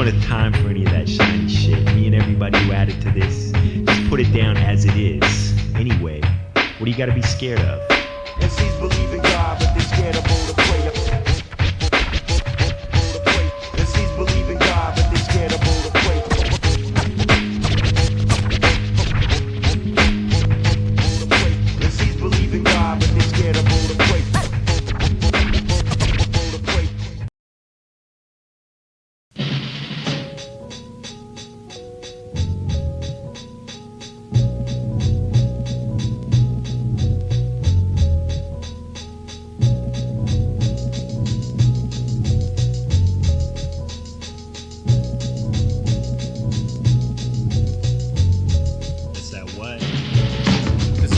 don't have time for any of that shiny shit. Me and everybody who added to this, just put it down as it is. Anyway, what do you gotta be scared of? MCs believe in God, but they're scared of all the prayer. MCs believe in God, but they're scared of all the prayer. MCs believe in God, but they're scared of all the prayer.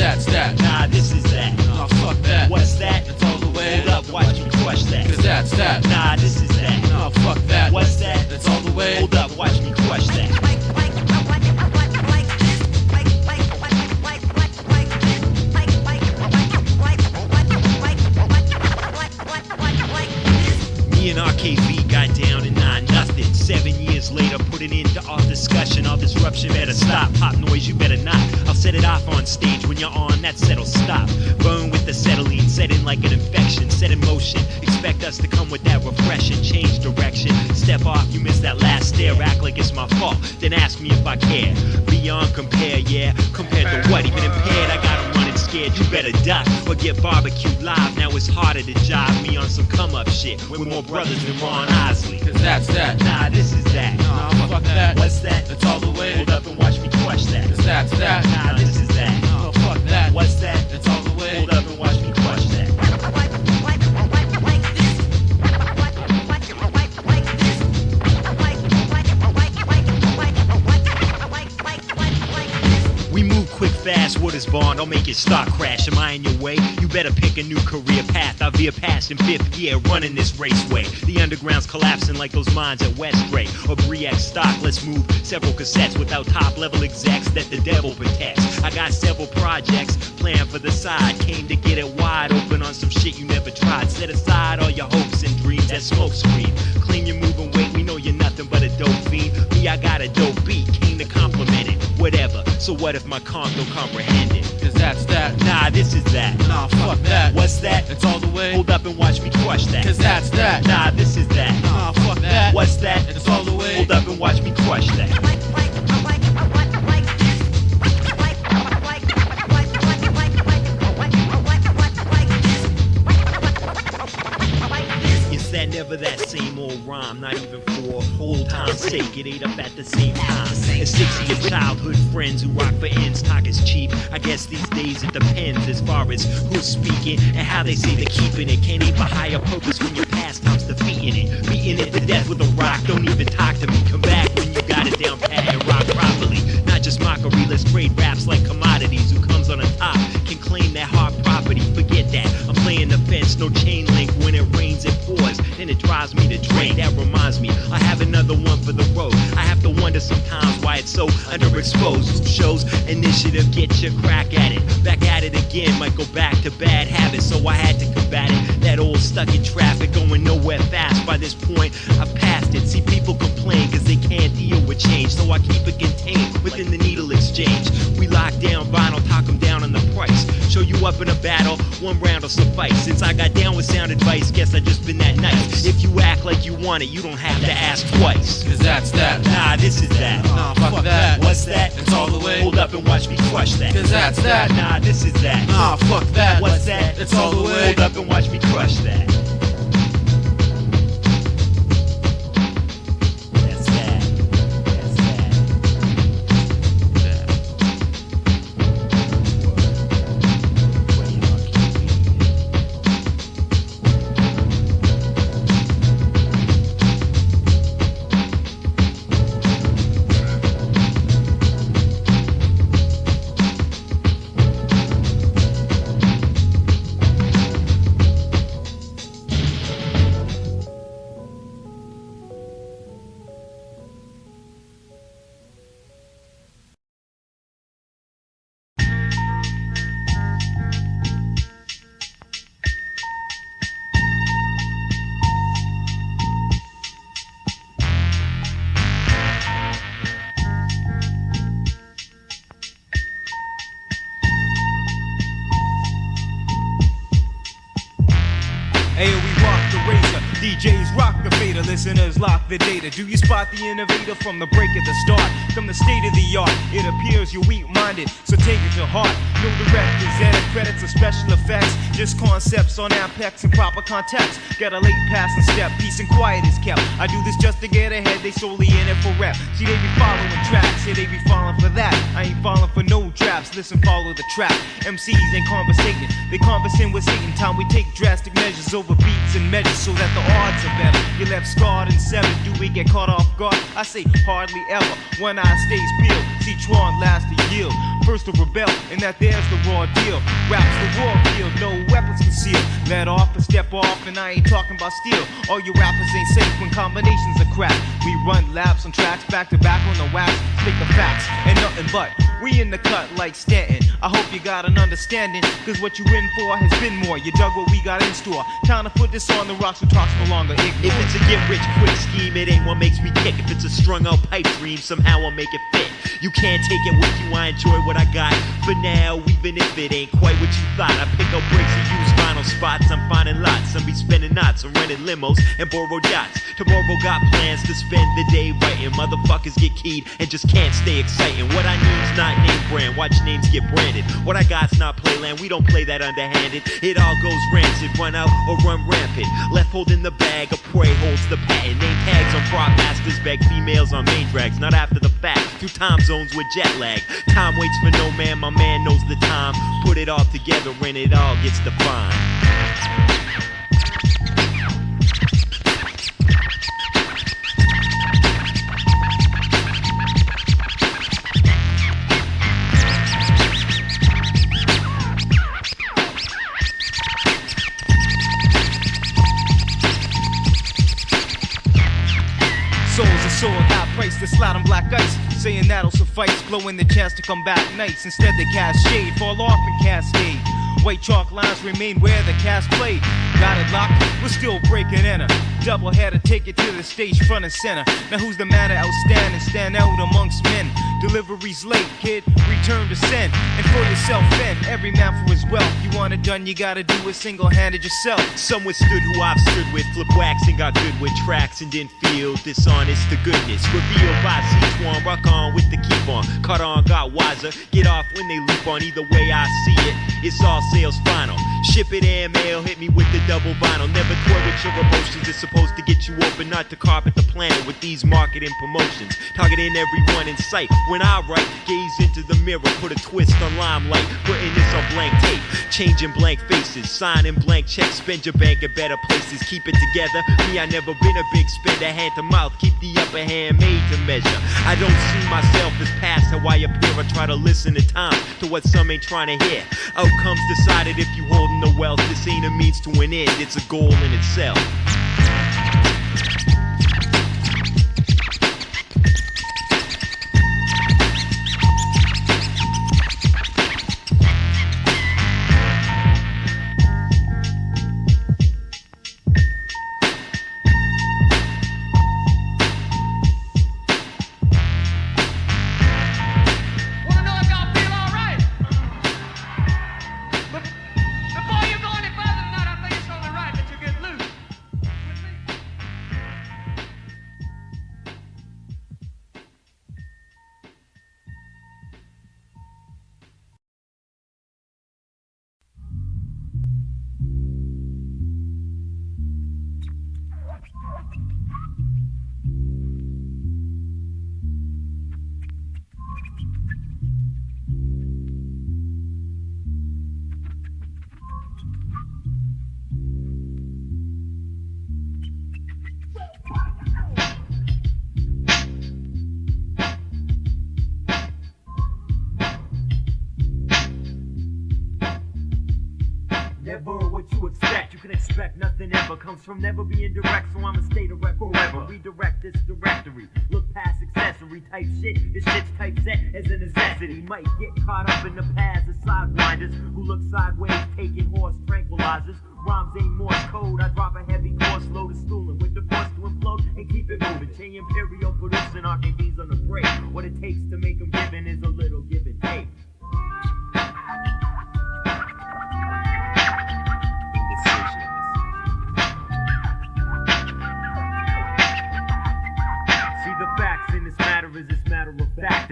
That's that. Nah, this is that. Nah, fuck that. What's that? It's all the way. Hold up, watch me crush that. Cause that's that. Nah, this is that. Nah, fuck that. What's that? It's all the way. Hold up, watch me crush that. Me and RKB got down and nothing. 7 years later, putting into our discussion. All disruption better stop. Pop noise, you better not. I'll set it off on stage. When you're on, that set'll stop. Burn with the acetylene, set in like an infection. Set in motion. Expect us to come with that refreshing. Change direction. Step off, you missed that last stare. Act like it's my fault. Then ask me if I care. Beyond compare, yeah. Compared to what? Even impaired, I gotta run and scared. You better duck or get barbecued live. Now it's harder to jive me on some come up shit. With more brothers than Ron Osley. Cause that's that. Nah, this is that. Nah, fuck that. What's that? It's all the way. Hold up and watch me crush that. Cause that's that. Nah, this is that. Nah, fuck that. What's that? It's all the way. Hold up and watch me crush that. We move quick, fast, what is bond? I'll make it start crash. Am I in your way? You better pick a new career path. I'll veer past in 5th gear, running this raceway. The underground's collapsing like those mines at Westray or Briac stock. Let's move several cassettes without top-level execs that the devil protects. I got several projects planned for the side. Came to get it wide open on some shit you never tried. Set aside all your hopes and dreams that smoke screen. Clean your moving weight, we know you're nothing but a dope fiend. Me, I got a dope beat, came to compliment it. Whatever, so what if my con don't comprehend it? Cause that's that. Nah, this is that. Nah, fuck that. What's that? It's all the way. Hold up and watch me crush that. Cause that's that. Nah, this is that. Nah, fuck that. What's that? It's all the way. Hold up and watch me crush that. It's that never that same old rhyme, not even for old time's sake. It ate up at the same time. And 6 of your childhood friends who rock for ends, talk is cheap. I guess these days it depends as far as who's speaking and how they say they're keeping it. Can't aim for higher purpose when your pastime's defeating it. Beating it to death with a rock, don't even talk to me. Come back when you got it down pat and rock properly. Not just mockery, let's trade raps like commodities. Who comes on the top can claim that hard property. Forget that, I'm playing the fence, no chain link. When it rains it pours, then it drives me to drain. That reminds me, I have another one for the road. I have to wonder sometimes why it's so underexposed. Who shows initiative, get your crack at it. Back at it again, might go back to bad habits, so I had to combat it. That old stuck in traffic, going nowhere fast. By this point, I've passed it. See, people complain cause they can't deal with change, so I keep it contained within the needle exchange. We lock down vinyl, talk them down on the price. Show you up in a battle, one round will suffice. Since I got down with sound advice, guess I just been that nice. If you act like you want it, you don't have to ask twice. Cause that's that. Nah, this is that. Nah, fuck that. What's that? It's all the way. Hold up and watch me crush that. Cause that's that. Nah, this is that. Nah, fuck that. What's that? It's all the way. Hold up and watch me crush that. That's that. That's that. listeners lock the data. Do you spot the innovator from the break at the start? From the state of the art, it appears you're weak-minded, so take it to heart. No directors, edit credits, or special effects, just concepts on Ampex in proper context. Get a late passing step, peace and quiet is kept. I do this just to get ahead, they solely in it for rap. See, they be following tracks, yeah, they be falling for that. I ain't falling for no traps, listen, follow the trap. MCs ain't conversating, they conversing with Satan. Time we take drastic measures over beats and measures so that the odds are better. You left scarred and severed, do we get caught off guard? I say hardly ever, one eye stays peeled. Sichuan last to yield, first to rebel, and that there's the raw deal. Raps the war field, no weapons concealed. Let off and step off, and I ain't talking about steel. All you rappers ain't safe when combinations are cracked. We run laps on tracks, back to back on the wax. Take the facts, and nothing but we in the cut like Stanton. I hope you got an understanding, cause what you in for has been more. You dug what we got in store. Time to put this on the rocks, so talk's no longer ignorant. If it's a get rich quick scheme, it ain't what makes me kick. If it's a strung out pipe dream, somehow I'll make it fit. You can't take it with you, I enjoy what I got. For now, even if it ain't quite what you thought, I pick up breaks and use vinyl spots. I'm finding lots, some be spending knots. I'm renting limos and borrowed yachts. Tomorrow got plans to spend the day writing. Motherfuckers get keyed and just can't stay exciting. What I need's not name brand, watch names get branded. What I got's not playland, we don't play that underhanded. It all goes rancid, run out or run rampant. Left holding the bag, a prey holds the patent. Name tags on prop masters, beg females on main drags. Not after the fact, through time zones with jet lag. Time waits for no man, my man knows the time. Put it all together and it all gets defined. Souls are sold, high price to slide on black ice. Saying that'll suffice, blowing the chance to come back nights. Instead they cast shade, fall off and cascade. White chalk lines remain where the cast played. Got it locked, we're still breaking enter. Double header, take it to the stage front and center. Now who's the man to outstand and stand out amongst men? Delivery's late, kid, return to send. And for yourself then, every man for his wealth. You want it done, you gotta do it single-handed yourself. Some withstood who I've stood with, flip wax and got good with tracks and didn't feel dishonest to goodness. Revealed by Sichuan, rock on with the keep on. Cut on, got wiser, get off when they leap on. Either way I see it, it's all sales final. Ship it and mail, hit me with the double vinyl. Never toy with your emotions, it's supposed to get you open, not to carpet the planet with these marketing promotions. Targeting everyone in sight. When I write, gaze into the mirror, put a twist on limelight, putting this on blank tape. Changing blank faces, signing blank checks, spend your bank at better places, keep it together. Me, I never been a big spender, hand to mouth, keep the upper hand made to measure. I don't see myself as past how I appear, I try to listen at times to what some ain't trying to hear. Outcomes decided if you holding the wealth, this ain't a means to an end, it's a goal in itself. Never what you expect, you can expect nothing ever comes from never being direct, so I'ma stay direct forever. Redirect this directory, look past accessory type shit. This shit's typeset as a necessity. Might get caught up in the paths of sidewinders who look sideways, taking horse tranquilizers. Rhymes ain't Morse code, I drop a heavy course load of schooling with the force to implode and keep it moving. Chain Imperial producing RKBs on the break. What it takes to make them giving is a little give and take. Indecision.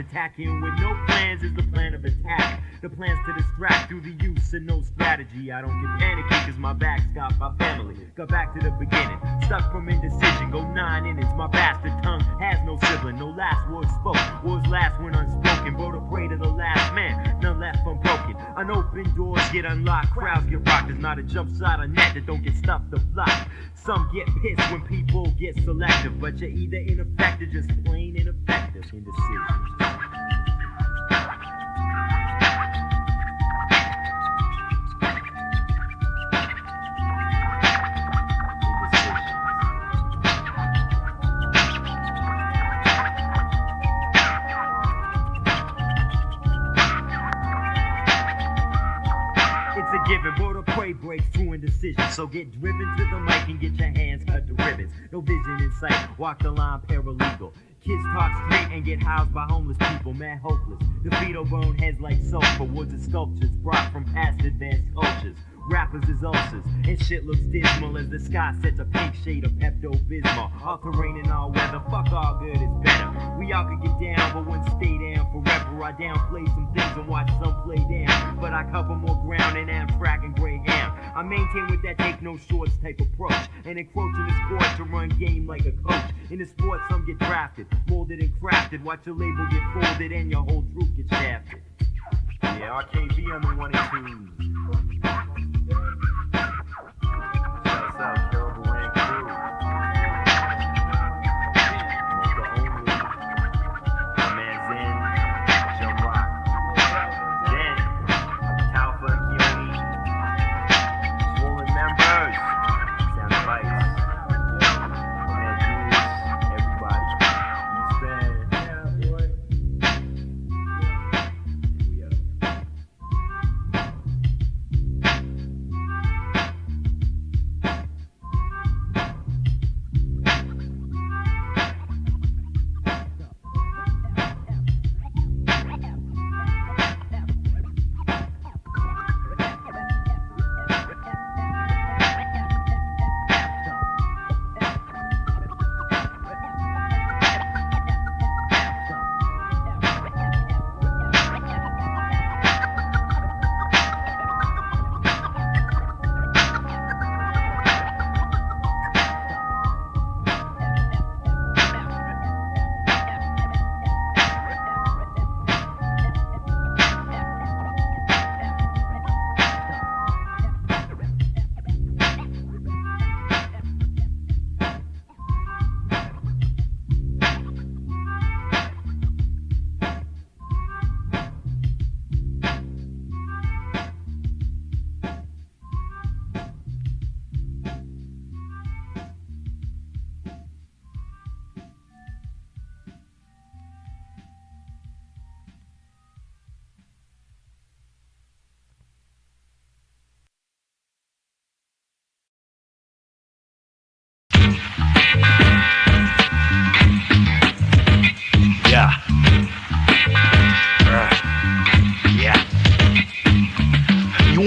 fact, attacking with no plans is the plan of attack. The plans to distract through the use of no strategy. I don't get panicky cause my back's got my family. Got back to the beginning, stuck from indecision. Go 9 innings, my bastard tongue has no sibling. No last word spoke, words last when unspoken. Birdapres to the last man, none left unbroken. Unopened doors get unlocked, crowds get rocked. There's not a jump side of net that don't get stuffed or blocked. Some get pissed when people get selective, but you're either ineffective, just plain ineffective. Indecision. Given, Birdapres breaks through indecision. So get driven to the mic and get your hands cut to ribbons. No vision in sight, walk the line paralegal. Kids talk straight and get housed by homeless people, mad hopeless. The fetal bone heads like sulfur, woods and sculptures brought from past advanced cultures. Rappers is ulcers, and shit looks dismal as the sky sets a pink shade of Pepto-Bismol. All terrain and all weather, fuck all good is better. We all could get down, but wouldn't stay down forever. I downplay some things and watch some play down, but I cover more ground than Amtrak and Greyhound. I maintain with that take no shorts type approach, and encroach in the sport to run game like a coach. In the sport, some get drafted, molded and crafted. Watch your label get folded and your whole troop get shafted. Yeah, RKB on the 1 and 2s. Shouts out Terrible Rank Crew. Moka only. My man Zen. Jump Rock. Zen. Talfa and Keone. Swollen members. Sound Advice. My man Julius. Everybody. East Bend. Yeah, boy. Here we go.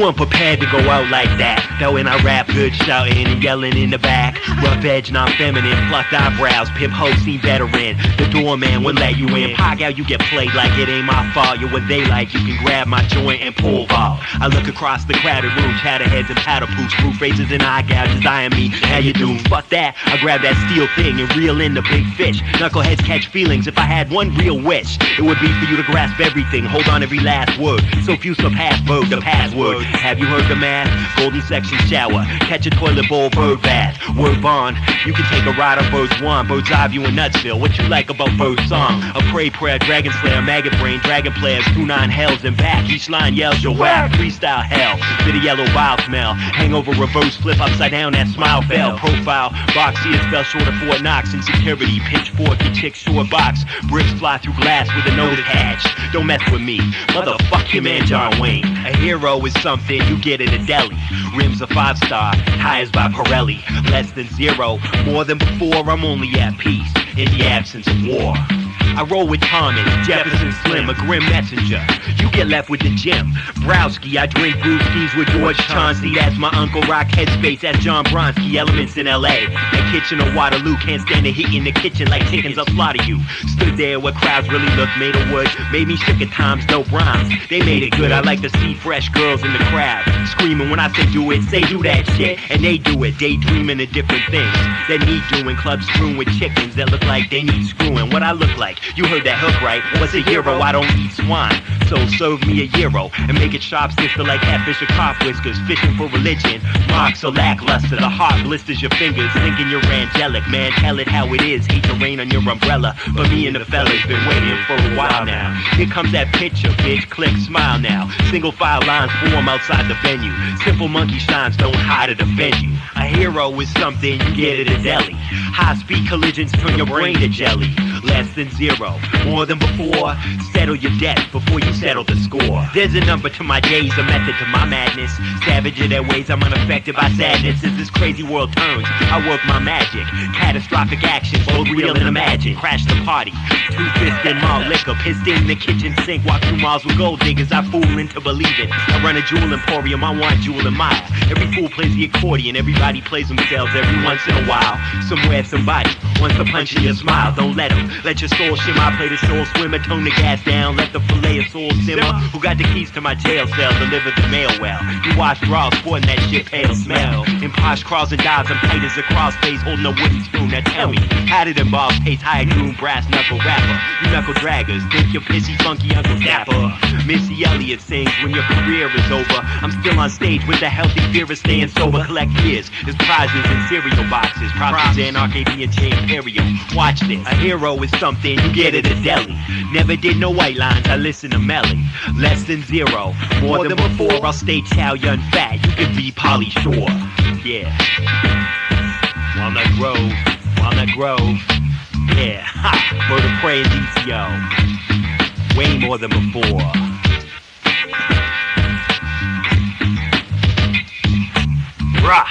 weren't prepared to go out like that. Though when I rap good, shouting and yelling in the back. Rough edge, non-feminine, plucked eyebrows, pimp hosting veteran. The doorman wouldn't let you in. Pog out, you get played like it ain't my fault. You're what they like, you can grab my joint and pull vault. I look across the crowded room, chatterheads and powder poops, roof raisers and eye gouges eyeing me. How you doing? Fuck that, I grab that steel thing and reel in the big fish. Knuckleheads catch feelings. If I had one real wish, it would be for you to grasp everything, hold on every last word. So few surpass bird the password. Have you heard the math? Golden section shower, catch a toilet bowl, bird bath. Word bond, you can take a ride on Bird's Wand. Bird's eye view in Nutsville. What you like about Bird's song? A prey prayer, dragon slayer, maggot brain, dragon players, 2-9 hells and back. Each line yells your whack, freestyle hell. Bit of yellow wild smell. Hangover reverse flip upside down, that smile fell. Profile, box ears fell short of Fort Knox. Insecurity, pitchfork, your chick short box. Bricks fly through glass with a note attached. Don't mess with me, motherfuck your man John Wayne. A hero is something you get at a deli. Rims a 5-star, tires by Pirelli. Less than zero, more than before, I'm only at peace in the absence of war. I roll with Tommy, Jefferson Slim, a grim messenger. You get left with the gym. Browski, I drink brewskis with George Chauncey. That's my Uncle Rock headspace, that's John Bronski. Elements in LA, that kitchen of Waterloo. Can't stand the heat in the kitchen like chickens, I'll slaughter you. Stood there where crowds really look made of wood. Made me sick at times, no rhymes. They made it good, I like to see fresh girls in the crowd. Screaming when I say do it, say do that shit. And they do it, daydreaming of different things that need doing. Clubs strewn with chickens that look like they need screwing. What I look like, you heard that hook right. What's a hero? I don't eat swine. So serve me a gyro and make it sharp sister like catfish or carp whiskers. Fishing for religion, marks so lackluster. The heart blisters your fingers, thinking you're angelic. Man, tell it how it is, hate to rain on your umbrella. But me and the fellas been waiting for a while now. Here comes that picture, bitch, click, smile now. Single file lines form outside the venue. Simple monkey shines don't hide or defend you. A hero is something you get at a deli. High speed collisions turn your brain to jelly. Less than zero, more than before. Settle your debt before you settle the score. There's a number to my days, a method to my madness. Savage in their ways, I'm unaffected by sadness. As this crazy world turns, I work my magic. Catastrophic action, both real and imagined. Crash the party, two-fisted malt liquor. Pissed in the kitchen sink, walk 2 miles with gold diggers. I fool into believing. I run a jewel emporium, I want jewel and mile. Every fool plays the accordion, everybody plays themselves every once in a while. Somewhere, somebody wants to punch in your smile, don't let them. Let your soul shimmer, I play the soul swimmer. Tone the gas down, let the fillet of soul simmer. Who got the keys to my jail cell? Deliver the mail well. You wash bras, sporting that shit pale smell. In posh crawls and dives, I'm tight as a cross face, holding a wooden spoon. Now tell me, how did them balls taste? High goon, brass knuckle rapper. You knuckle draggers, think you're pissy, funky Uncle Dapper. Missy Elliott sings when your career is over. I'm still on stage with the healthy fear of staying sober. Collect years as prizes in cereal boxes. Profits in Arcadian chain Imperial. Watch this, a hero is something you get at a deli. Never did no white lines, I listen to Melly. Less than zero, more than before. I'll stay chow, young fat, you can be Polly Shore. Yeah. Walnut Grove. Yeah, ha, Birdapres and DCO. Way more than before. Rah!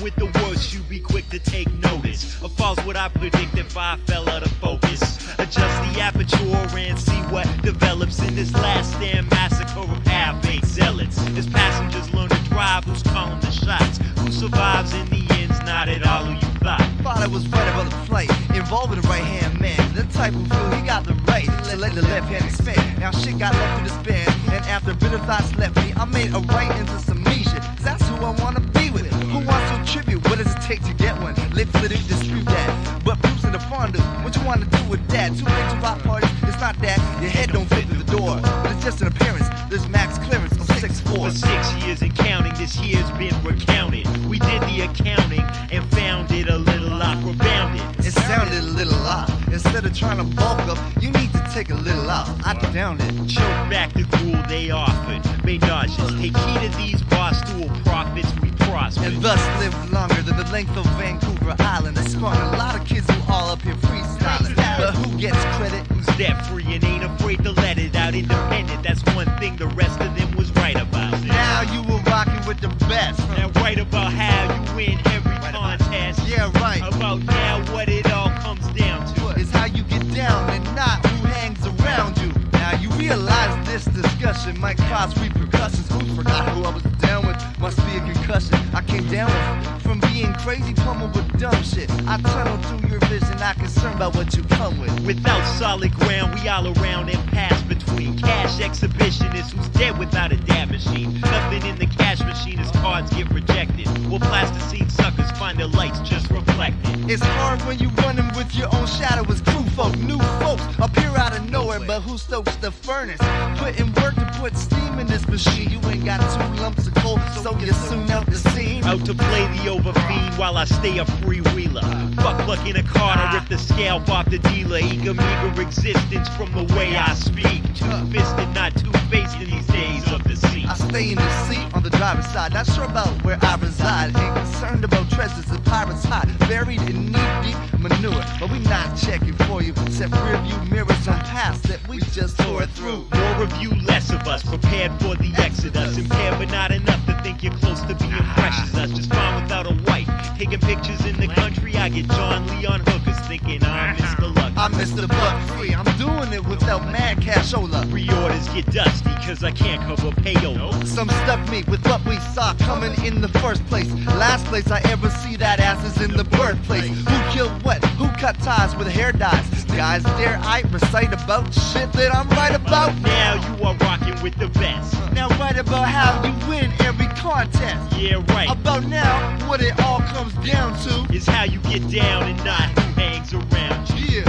With the worst, you be quick to take notice of false what I predicted. 5 fell out of focus. Adjust the aperture and see what develops in this last stand massacre of half-baked zealots. As passengers learn to drive, who's calling the shots? Who survives in the end's not at all who you thought. Thought I was right about the flight, involving the right-hand man. The type who feel he got the right to let the left hand expand. Now shit got left in the span, and after bitter thoughts left me, I made a right into submission. That's who I wanna be with. Who wants to tribute? What does it take to get one? Lips that dispute that, but proofs in the fondue. What you wanna do with that? Too late to rock parties. It's not that your head don't fit through the door, but it's just an appearance. There's max clearance of 6'4". For 6 years and counting, this year's been recounted. We did the accounting and found it a little awkward bounded. It sounded a little off. Instead of trying to bulk up, you need to take a little off. I downed it. Choke back the gruel they offered. Made nauseous. Take heed of these barstool profits we prosper. And thus live longer than the length of Vancouver Island. That spawned a lot of kids who all up here freestyling. But who gets credit? Who's debt free and ain't afraid to let it out independent. That's one thing the rest of them was right about. Now you were rocking with the best. Now right about how you win every contest. Yeah, right. About now what it all comes down to is how you get down and not who hangs around you. Now you realize this discussion might cause repercussions. Who forgot who I was down with? Must be a concussion. I came down with from being crazy, pummeled with dumb shit. I tunneled through your vision, not concerned about what you come with. Without solid ground, we all around and pass between. Cash exhibitionists who's dead without a dab machine. Nothing in the cash machine as cards get rejected. Well, plasticine suckers find their lights just reflected. It's hard when you running with your own shadow as crew folk. New folks appear out of nowhere, but who stokes the furnace? Putting work to put steam in this machine. You ain't got 2 lumps of coal, so you soon out the scene. Out to play the overfiend while I stay a freewheeler. Fuck plucking a card, I rip the scalp off the dealer. Eager, meager existence from the way I speak. Two-fisted, not two-faced in these days of the sea. I stay in the seat on the driver's side, not sure about where I reside. Ain't concerned about treasures and pirates hide, buried in knee-deep manure. But we not checking for you, except rear-view mirrors on paths that we just tore through. More of you, less of us, prepared for the exodus. Impaired but not enough to think you're close to being fresh as us. Just fine without a wife. Taking pictures in the country, I get John Lee on hookers thinking I'm Mr. Lucky. I'm Mr. Buck Free, I'm doing it without mad cashola. Pre-orders get dusty cause I can't cover payola. Some stuck me with what we saw coming in the first place. Last place I ever see that ass is in the birthplace. Who killed what? Who cut ties with hair dyes? Guys, dare I recite about shit that I'm right about? Now you are rocking with the best. Now write about how you win every contest. Yeah, right. About now, what it all comes down to Is how you get down and not who hangs around you. yeah.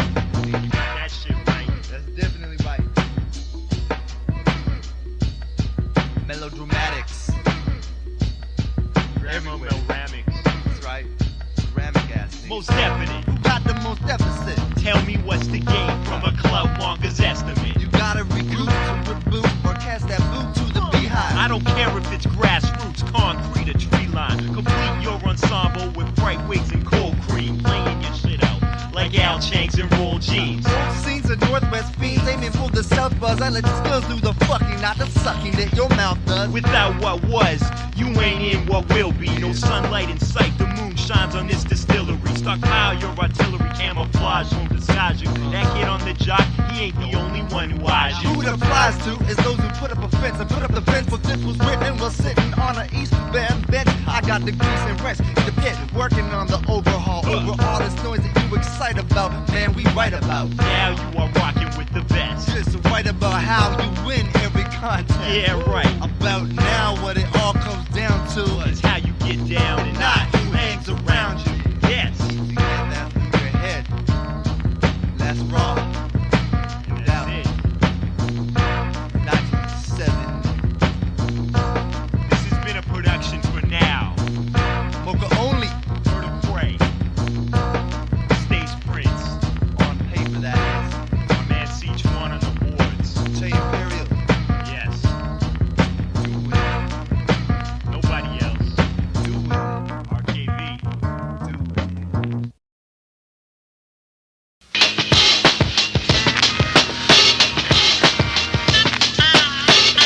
That shit right. That's definitely right. Melodramatics. Everywhere. That's right. Ceramic ass. Most definite. Who got the most deficit? Tell me what's the game from a club monger's estimate. You gotta regroup to reboot or cast that boot to the beehive. I don't care if it's grassroots, concrete, or tree line. Complete your ensemble with bright wigs and cold cream. Playing your shit out like Al Changs and Roll Jeans. Old scenes of Northwest fiends aiming for the South Buzz. I let the skills do the fucking, not the sucking that your mouth does. Without what was, you ain't in what will be. No sunlight in sight, the moon shines on this distillery. Stockpile your artillery, camouflage won't disguise you. That kid on the jock, he ain't the only one who eyes you. Who it applies to is those who put up a fence and put up the fence for this was written while sitting on an East Bend bench. I got the grease and rest in the pit, working on the overhaul. Over all this noise that you excite about, man, we write about. Now you are rocking with the best. Just write about how you win every contest. Yeah, right. About now, what it all comes down to It's how you get down and not who hangs around you. Yes. You get that through your head. That's raw. And that's it. 1970. This has been a production for now. Moka only Birdapres. Stace Prince. on paper, that is. My man Sichuan on the boards. J Imperial. Yes. Do it. Nobody else. Do it. RKV. Do it.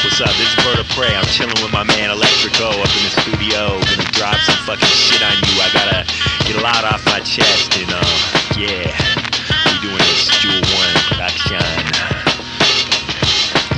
What's up? This is Birdapres. I'm chilling with my man Electrico up in the studio. Gonna drop some fucking shit on you. I gotta get a lot off my chest and yeah. We doing this Jewel 1 production.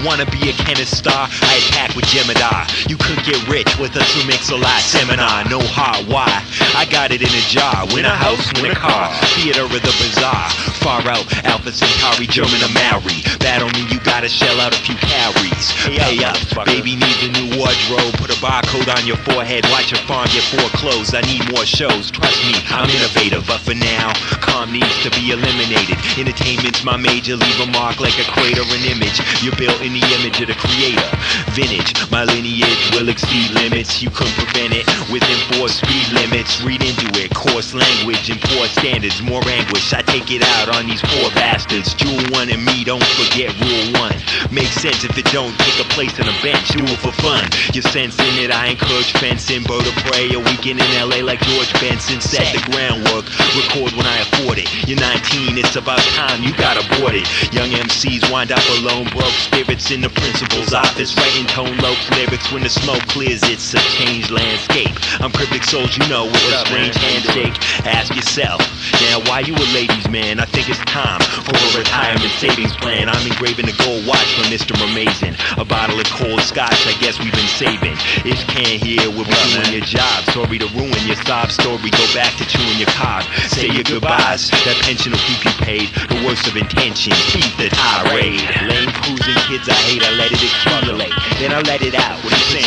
Wanna be a Kenneth star? I attack with Gemini. You could get rich with a 2 mix a lot seminar. No hard why? I got it in a jar. Win a house, win a car. Theater of the bazaar. Far out, Alpha Centauri, German or Maori. Battle me, you gotta shell out a few calories. Pay up, baby needs a new wardrobe. Put a barcode on your forehead. Watch your farm get foreclosed. I need more shows. Trust me, I'm innovative. But for now, calm needs to be eliminated. Entertainment's my major. Leave a mark like a crater, an image. You're built in the image of the creator. Vintage, my lineage will exceed limits. You couldn't prevent it with enforced speed limits. Read into it, coarse language and poor standards. More anguish, I take it out on these poor bastards. Jewel 1 and me, don't forget rule 1. Makes sense if it don't, take a place on a bench. Do it for fun. You're sensing it, I encourage fencing. Birdapres, a weekend in LA like George Benson. Set the groundwork, record when I afford it. You're 19, it's about time, you gotta board it. Young MCs wind up alone, broke spirits in the principal's office. Writing tone low lyrics when the smoke clears, it's a changed landscape. I'm cryptic souls, you know, with a strange handshake. Ask yourself, now why you a ladies man? I think it's time for a retirement savings plan. I'm engraving a gold watch from Mr. Amazing. A bottle of cold scotch, I guess we've been saving. If can't hear, we'll be doing your job. Sorry to ruin your sob story, go back to chewing your cob. Say your goodbyes, that pension will keep you paid. The worst of intentions, keep the tirade. Lame cruising kids I hate, I let it accumulate. Then I let it out,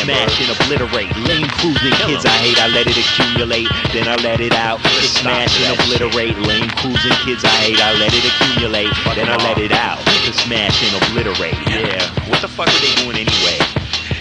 smash and obliterate. Lame cruising kids I hate, I let it accumulate. Then I let it out, smash and obliterate. Lame cruising kids I hate, I let it accumulate. Then I let it out, to smash and obliterate. Yeah, what the fuck were they doing anyway?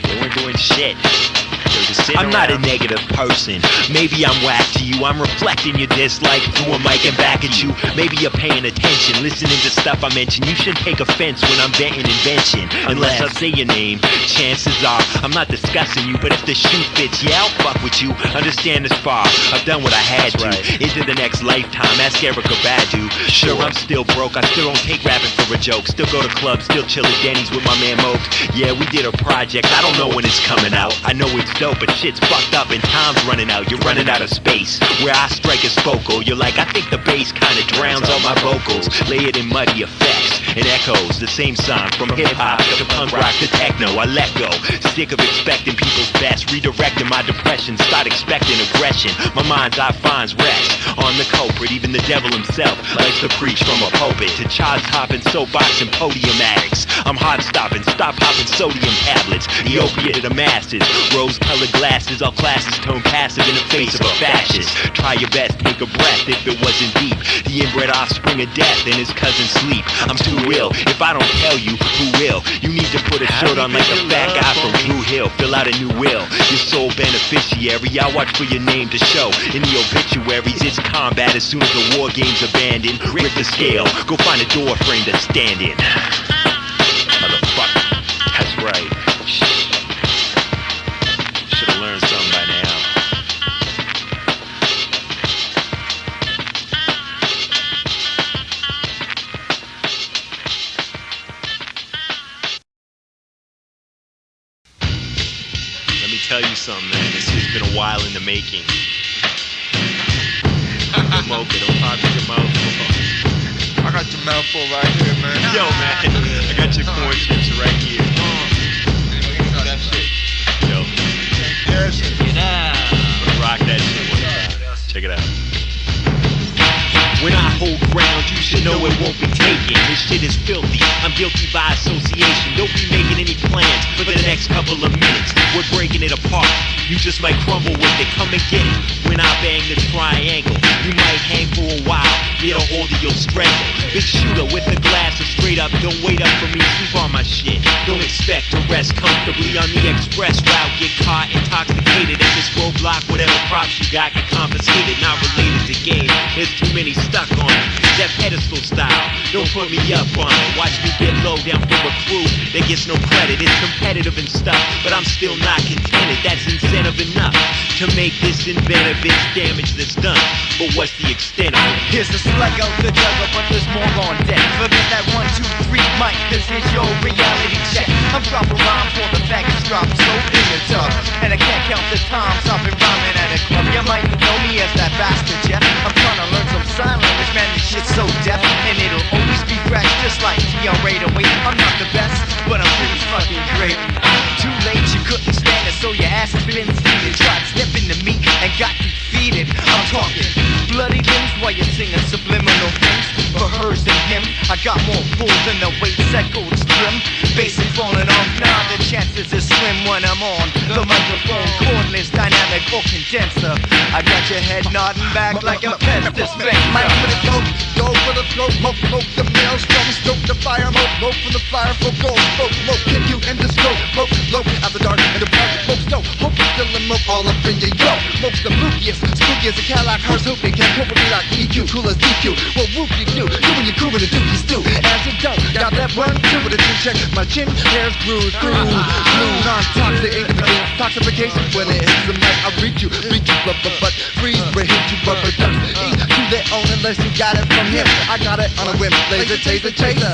They weren't doing shit. They were just sitting I'm not a negative person. Maybe I'm whack to you. I'm reflecting your dislike through a mic and back at you. Maybe you're paying attention, listening to stuff I mention. You shouldn't take offense when I'm venting invention. Unless I say your name, chances are I'm not discussing you. But if the shoe fits, yeah, I'll fuck with you. Understand this far, I've done what I had to. Into the next lifetime, ask Erica Badu. Sure, I'm still broke, I still don't take rapping for a joke. Still go to clubs, still chill at Denny's with my man Moka. Yeah, we did a project, I don't know when it's coming out. I know it's dope, but shit's fucked up and time's running out. You're running out of space. Where I strike is focal. You're like, I think the bass kinda drowns all my vocals. Lay it in muddy effects and echoes. The same song from hip-hop to punk rock to techno. I let go. Sick of expecting people's best. Redirecting my depression. Start expecting aggression. My mind's eye finds rest on the culprit. Even the devil himself likes to preach from a pulpit. To charge hopping, soapbox, and podium addicts. I'm hard stopping, stop popping sodium tablets. The opiate of the masses. Rose-colored glasses, all classes turn passive in the face of a fascist. Try your best, take a breath if it wasn't deep. The inbred offspring of death and his cousin sleep. I'm too ill. If I don't tell you, who will? You need to put a shirt on like a fat guy from Blue Hill. Fill out a new will. Your sole beneficiary. I watch for your name to show in the obituaries. It's combat as soon as the war game's abandoned. Rip the scale. Go find a door frame to stand in. Motherfucker. That's right. Should've learned something by now. Let me tell you something, man. This has been a while in the making. Moka, don't pop your mouth. I got your mouthful right here, man. Yo, man, I got your corn chips right here. That shit. Yo, Get out. rock that shit one time. Check it out. When I hold ground, you should know it won't be taken. This shit is filthy, I'm guilty by association. Don't be making any plans for the next couple of minutes. We're breaking it apart, you just might crumble with it. Come and get it. When I bang the triangle, you might hang for a while. Get a hold of your strangle. Big shooter with the glass is straight up. Don't wait up for me, sleep on my shit. Don't expect to rest comfortably on the express route. Get caught intoxicated at this roadblock. Whatever props you got get confiscated. Not related to game, there's too many stuck on it. That pedestal style, don't put me up on it. Watch me get low down from a crew that gets no credit. It's competitive and stuff, but I'm still not contented. That's incentive enough to make this inventive. It's damage that's done, but what's the extent of it? Here's the slug out the juggle, but there's more on deck. Forget that 1, 2, 3 mic, this is your reality check. I'm dropping rhyme for the faggots drop so in the tub. And I can't count the times I've been rhyming at a club. You might know me as that bastard, yeah. I'm trying to learn some sign language, man, this shit's so deaf. And it'll always be fresh, just like Tirade. I'm not the best, but I'm pretty fucking great. Too late, you couldn't stand it, so your ass has been seated. Tried stepping to me and got defeated. I'm talking bloody limbs while you're singing subliminal things for hers and him. I got more pull than the weight set gold's trim. Basic falling off now, the chances are slim when I'm on the microphone. Cordless, dynamic, or condenser. I got your head nodding back like a pest dispenser. Might for the go for the throat, smoke the maelstrom, stoke the fire, smoke from the fire for gold, smoke, kick you in the stroke, smoke, low, after dark, in the park, smoke, snow, hope it's still in smoke, all up in your yo, smoke's the flukiest, spooky as a Cadillac, hearse, hope they can't cope with me like EQ, cool as DQ, well, whoop you do, you and your crew with a dookie stew, as you don't, got that one, two with a chin check, my chin, hair's bruised, blue, non-toxic, ink begins, toxification, when it hits the mic, I reach you, but freeze, but hit you, but dust, eat to their own unless you got it from him, I got it on a whim, laser, taser, chaser,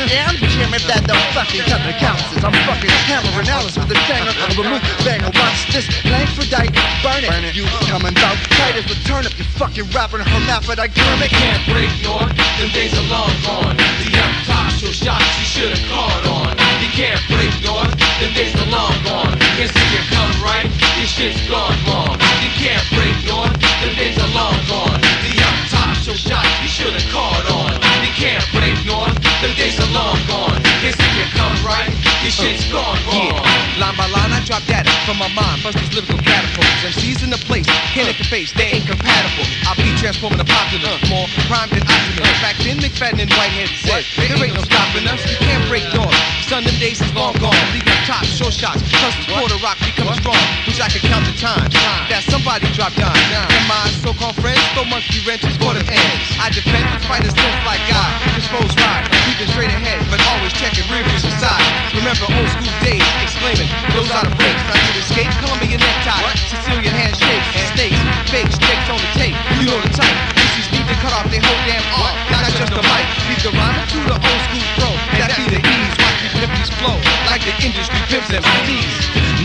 yeah, I'm Jim if that don't fucking cut the calluses, I'm fucking hammering Alice with a tanger, of a move, banger, watch this, Langfordite, burn it, you coming out tight as a turnip, you fucking rapping hermaphrodite, They can't break north, them days are long gone. The young tops your shots you should have caught on. You can't break north, them days are long gone. Can't see you come right, your shit's gone wrong. You can't break north, them days are long gone. The young tops your shots you should have caught on. You can't break north, them days are long gone. Can't see you come right, your shit's gone wrong. Line by line, I drop data from my mind. First these lyrical catapults. MCs in the place, can't hit the face, they ain't compatible. I beat transforming the popular, more prime than optimist. Back then, McFadden and Whitehead said, there ain't no stopping us, you can't break doors. Son, them days is long gone. Leave up top, short shots, plus the quarter rock becoming strong. Wish I could count the time that somebody dropped down. And my so-called friends throw monthly wrenches for them ends. I defend the fighters stiff like God. This rolls ride, keeping straight ahead, but always checking rear views aside. Remember old school days, exclaiming, those are the breaks. I could escape, Colombian necktie, Sicilian handshakes, Stace, fakes, checks on the tape. You know the type. MCs need to cut off their whole damn arm, not just the mic. Leave the rhyme to the old school pro. That be the ease. Watch me flip these flow like the industry pimps them CDs.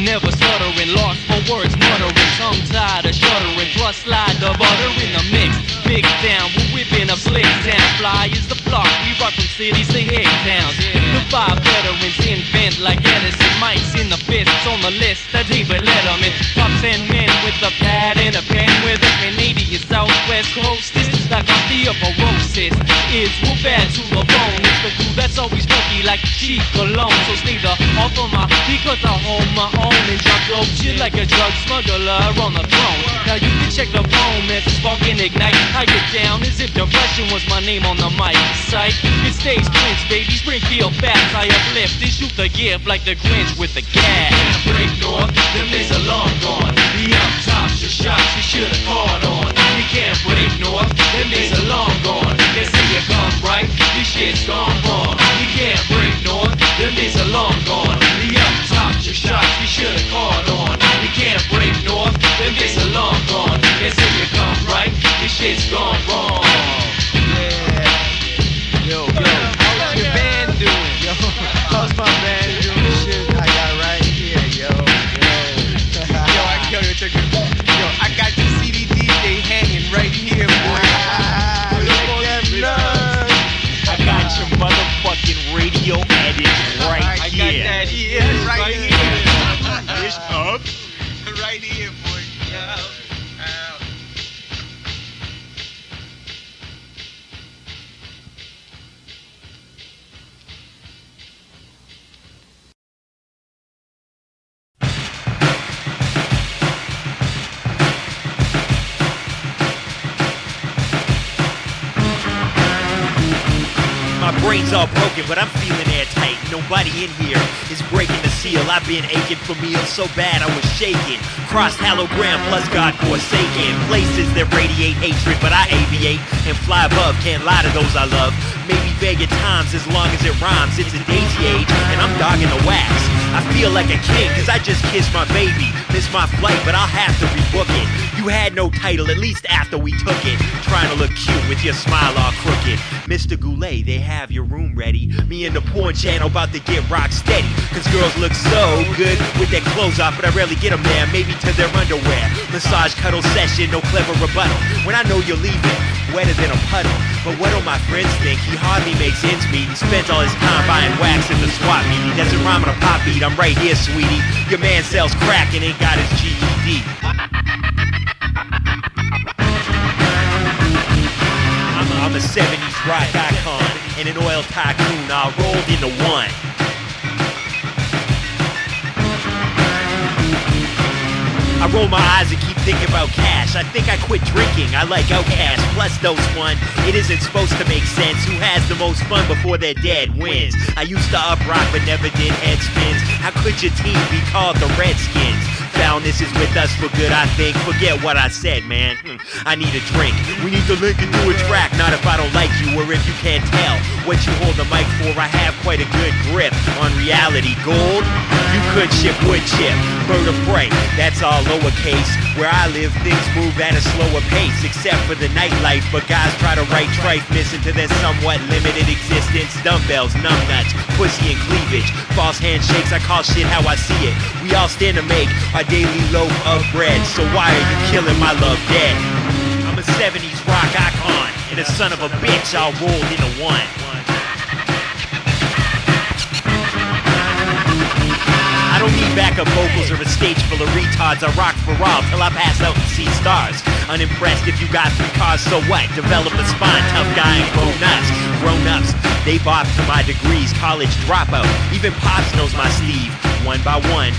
Never stuttering, lost for words, muttering, tongue tied or shuddering, plus slide the butter in the mix. Big town, we're whipping a flick down. Fly is the block, we rock from cities to hick towns. The 5 veterans invent like Edison, mics in the fists on the list, the David Letterman. Top 10 men with a pad and a pen with a Canadian Southwest coast. This is like osteoporosis, is we're bad to the bone. It's the glue that's always funky like cheap cologne. So stay the off of my, because I hold my own and drop dope shit like a drug smuggler on the throne. Now you can check the phone, man, spark and ignite. I get down as if depression was my name on the mic. Sight, it stays Prince, baby, Springfield facts. I uplift this youth a gift like the Grinch with the gas. Can't break north, them days are long gone. The up tops, your shots, you should have caught on. You can't break north, them days are long gone. They say you come right, your shit's gone wrong. You can't break north, them days are long gone. The up tops, your shots, you should have caught on. You can't break north, them days are long gone. They say you come right, your shit's gone wrong. Yo, how's your band doing? Yo, how's my band doing? Shit, I got right here, yo. I got your CD DJ hanging right here, boy. I got your motherfucking radio edit right I got here. that here, right here. It's up. Right here, boy. Yo. My brain's all broken, but I'm feeling airtight. Nobody in here is breaking the seal. I've been aching for meals so bad I was shaking. Crossed hallowed ground plus God forsaken. Places that radiate hatred, but I aviate and fly above. Can't lie to those I love. Maybe beg at times as long as it rhymes. It's a daisy age and I'm dogging the wax. I feel like a king cause I just kissed my baby. Missed my flight, but I'll have to rebook it. You had no title, at least after we took it. Trying to look cute with your smile all crooked. Mr. Goulet, they have your room ready. Me and the porn channel about to get rock steady. Cause girls look so good with their clothes off, but I rarely get them there, maybe to their underwear. Massage cuddle session, no clever rebuttal. When I know you're leaving, wetter than a puddle. But what do my friends think? He hardly makes ends meet. He spends all his time buying wax at the swap meet. He doesn't rhyme on a pop beat, I'm right here, sweetie. Your man sells crack and ain't got his GED. I'm a 70s rock icon and an oil tycoon all rolled into one. I roll my eyes and keep thinking about cash. I think I quit drinking, I like Outcast. Plus those one, it isn't supposed to make sense. Who has the most fun before they're dead wins. I used to up rock but never did head spins. How could your team be called the Redskins? Foulness is with us for good, I think. Forget what I said, man. I need a drink. We need to link and do a track. Not if I don't like you or if you can't tell what you hold the mic for. I have quite a good grip on reality. Gold, you could ship wood chip. Birdapres, that's all lowercase. Where I live, things move at a slower pace, except for the nightlife. But guys try to write trife, missing to their somewhat limited existence. Dumbbells, numbnuts, pussy and cleavage. False handshakes, I call shit how I see it. We all stand to make our daily loaf of bread. So why are you killing my love dead? I'm a 70s rock icon and a son of a bitch all rolled into one. I don't need backup vocals or a stage full of retards. I rock for all till I pass out and see stars. Unimpressed if you got 3 cars, so what? Develop a spine, tough guy and grown nuts. Grown ups, they bob to my degrees. College dropout, even Pops knows my sleeve. one by one.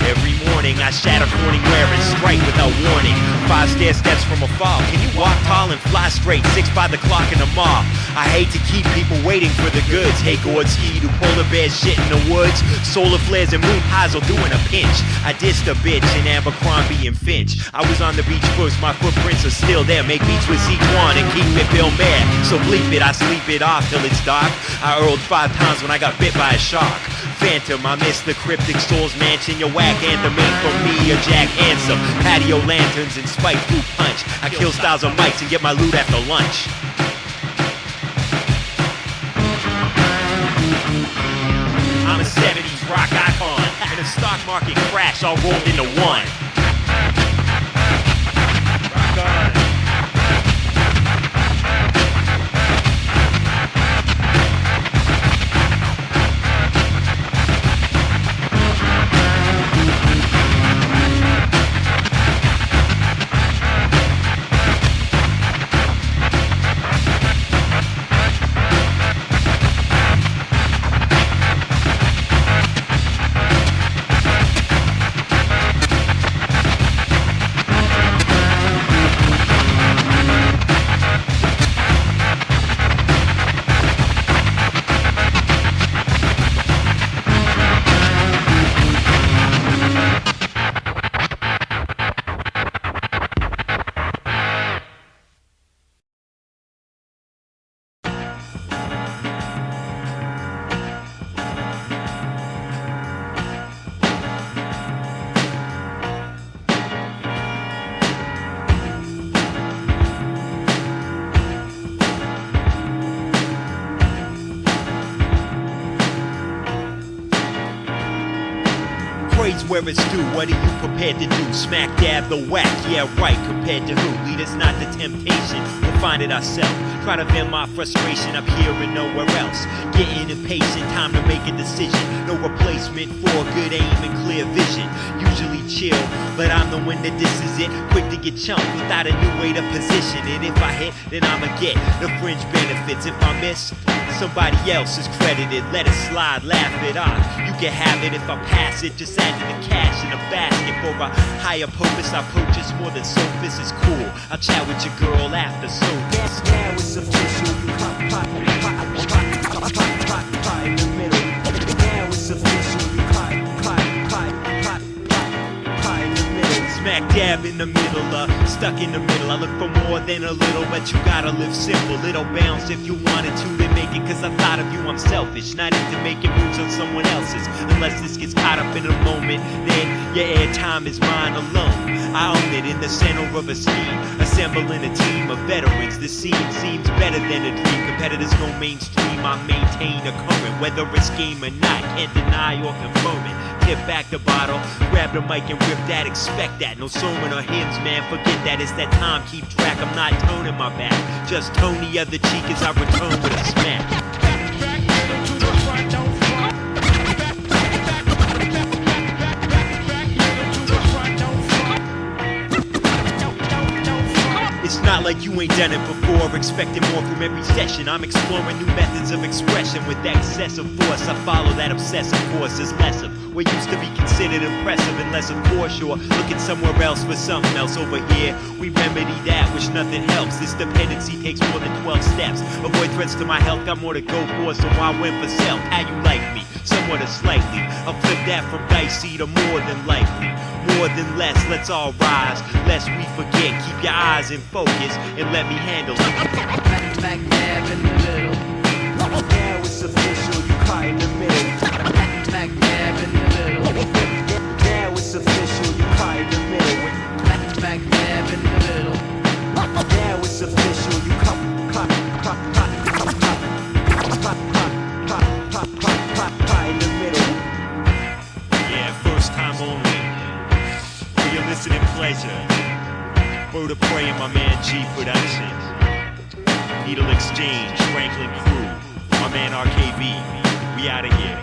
Every morning I shatter corning wearing strike without warning. 5 stair steps from afar. Can you walk tall and fly straight? 6 by the clock in the mall. I hate to keep people waiting for the goods. Hey, Gordski, do polar bears shit in the woods? Solar flares and moon pies will do in a pinch. I dissed a bitch in Abercrombie and Finch. I was on the beach first, my footprints are still there. Make beats with Sichuan and keep it Bill Mayer. So bleep it, I sleep it off till it's dark. I hurled 5 times when I got bit by a shark. Phantom, I miss the cryptic Souls Mansion. Your whack anthem ain't for me or Jack Handsome. Patio lanterns and spike food punch. I kill styles of mics and get my loot after lunch. I'm a 70s rock icon. In a stock market crash, all rolled into one. Rock on. Where it's due, what are you prepared to do? Smak dab the whack, yeah right, compared to who? Lead us not to temptation, we'll find it ourselves. Try to vent my frustration up here and nowhere else. Getting impatient, time to make a decision. No replacement for good aim and clear vision. Usually chill, but I'm the one that disses it. Quick to get chumped without a new way to position it. If I hit, then I'ma get the fringe benefits. If I miss, somebody else is credited. Let it slide, laugh it off. You can have it if I pass it. Just add to the cash in a basket. For a higher purpose, I purchase more than surface is cool. I'll chat with your girl after service. Now it's official, you pop in the middle. Now it's official, you pop in the middle. Smack dab in the middle, stuck in the middle. I look for more than a little, but you gotta live simple. It'll bounce if you wanted to, then make it. Cause I thought of you, I'm selfish. Not into making moves on someone else's. Unless this gets caught up in a moment, then your airtime is mine alone. I own it in the center of a scheme, assembling a team of veterans. The scene seems better than a dream. Competitors go mainstream, I maintain a current. Whether it's game or not, can't deny or confirm it. Tip back the bottle, grab the mic and rip that, expect that. No sermon or hymns, man, forget that. It's that time, keep track, I'm not turning my back. Just turn the other cheek as I return with a smack. It's not like you ain't done it before, expecting more from every session. I'm exploring new methods of expression with excessive force. I follow that obsessive course. There's less of what used to be considered impressive and less of course. Or looking somewhere else for something else. Over here, we remedy that which nothing helps. This dependency takes more than 12 steps. Avoid threats to my health, got more to go for, so I went for self. How you like me? Somewhat or slightly. I'll flip that from dicey to more than likely. More than less, let's all rise. Lest we forget, keep your eyes in focus and let me handle it. Smack dab in the middle. Now it's official, you caught in the middle. Smack dab in the middle. Now it's official, you caught in the middle. Smack dab in the middle. Now it's official, you caught in the middle. Yeah, first time only. For your listening pleasure. Birdapres and my man G Production. Needle Exchange, Franklin Crew. My man RKB. We out of here.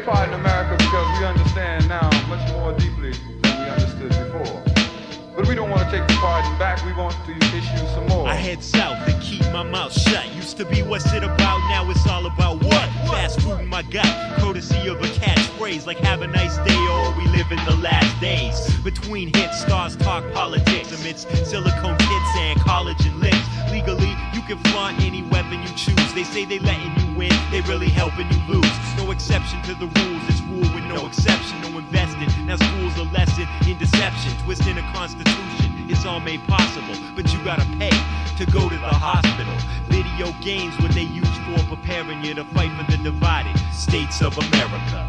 part in America because we understand now much more deeply than we understood before. But we don't want to take the pardon back. We want to issue some more. I head south and keep my mouth shut. Used to be what's it about, now it's all about what? Fast food in my gut, courtesy of a catchphrase like have a nice day or we live in the last days. Between hits, stars talk politics amidst silicone tits and collagen lips. Legally, you can flaunt any weapon you choose. They say they letting you win, they really helping you lose. No exception to the rules, it's rule with no exception. No invested, now school's a lesson in deception. Twisting a constitution, it's all made possible. But you gotta pay to go to the hospital. Video games, what they use for preparing you to fight for the divided states of America.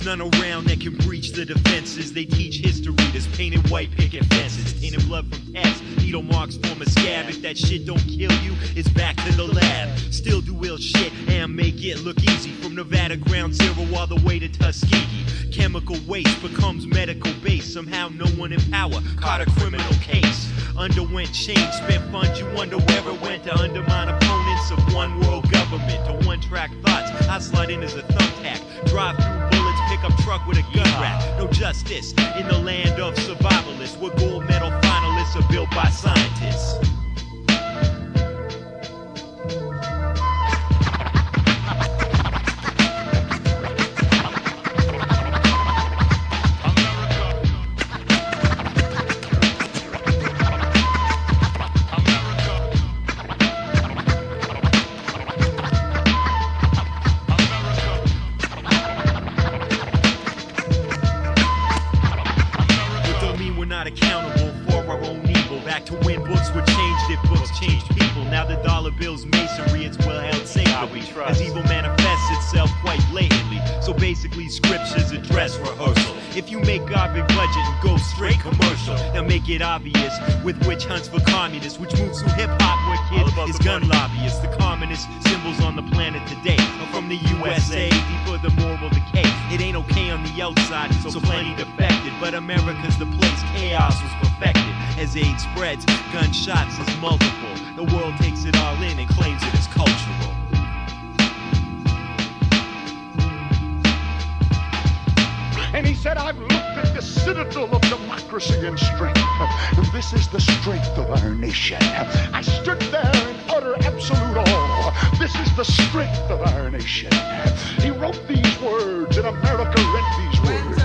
None around that can breach the defenses. They teach history, there's painted white picket fences, tainted blood from tests, needle marks form a scab. If that shit don't kill you, it's back to the lab. Still do ill shit and make it look easy. From Nevada ground zero all the way to Tuskegee. Chemical waste becomes medical base. Somehow no one in power caught a criminal case. Underwent change, spent funds you wonder where it went to undermine opponents of one world government. To one-track thoughts, I slide in as a thumbtack. Drive through bullets, pick up truck with a gun rack. No justice in the land of survivalists, where gold medal finalists are built by scientists. Accountable for our own evil. Back to when books were changed, if books changed people. Now the dollar bill's masonry, it's well held sacredly. As evil manifests itself quite blatantly. So basically, scripture's a dress rehearsal. If you make God big budget and go straight commercial, now make it obvious with witch hunts for communists, which moves through hip hop where kids is gun lobbyists. The communist symbols on the planet today are from the USA, deeper the moral decay. It ain't okay on the outside, so plenty defected, but America's the place chaos was perfected. As AIDS spreads, gunshots is multiple. The world takes it all in and claims it as cultural. And he said, I've looked at the citadel of democracy and strength, and this is the strength of our nation. I stood there in utter absolute awe. This is the strength of our nation. He wrote these words, and America read these words.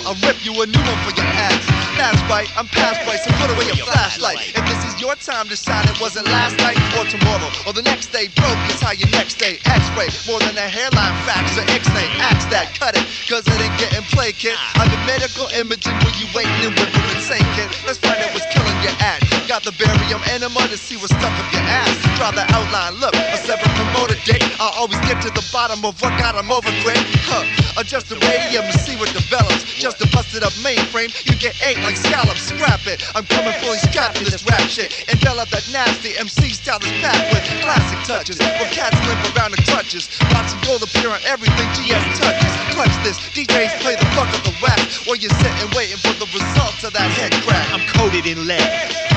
I'll rip you a new one for your ass. That's right, I'm past right, so put away your flashlight. If this is your time to shine, it wasn't last night or tomorrow or the next day. Broke is how your next day. X-ray, more than a hairline facts or X-ray. Axe that, cut it, cause it ain't getting play, kid. Under medical imaging, where you waiting and whipping and say, kid. Let's find out what's killing your ass. Got the barium enema to see what's stuck up your ass. Draw the outline, look, a separate promoter dick. I'll always get to the bottom of what got him over quick. Adjust the radium to see what develops. Just a busted up mainframe, you get ate like scallops. Scrap it, I'm coming fully strapped to this rap shit. Envelop that nasty MC style is packed with classic touches. Where cats limp around the crutches. Watching gold appear on everything GS touches. Clutch this, DJs play the fuck of the whack while you're sitting waiting for the results of that head crack. I'm coated in lead.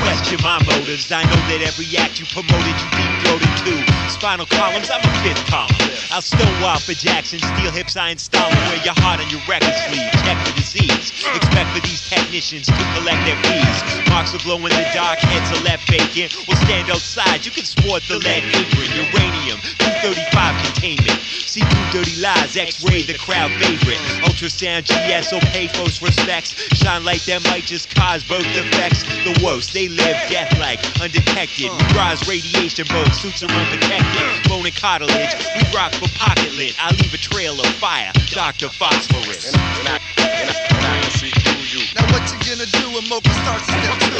Question my motives. I know that every act you promoted, you deep world in two. Spinal columns, I'm a fifth column. I'll stonewall for Jackson, steel hips, I install them. Wear your heart on your record sleeve, check for disease. Expect for these technicians to collect their fees. Marks of glow in the dark, heads are left vacant. We'll stand outside, you can sport the lead apron. Uranium, 235 containment. See through dirty lies, X-ray the crowd favorite. Ultrasound, GSO, pay folks respects. Shine like that might just cause birth defects. The worst, they live death-like, undetected. We rise radiation, both suits are unprotected. Bone and cartilage, we rock for pocket lint. I leave a trail of fire, Dr. Phosphorus. And I can see through you. Now what you gonna do when Moka starts to step two?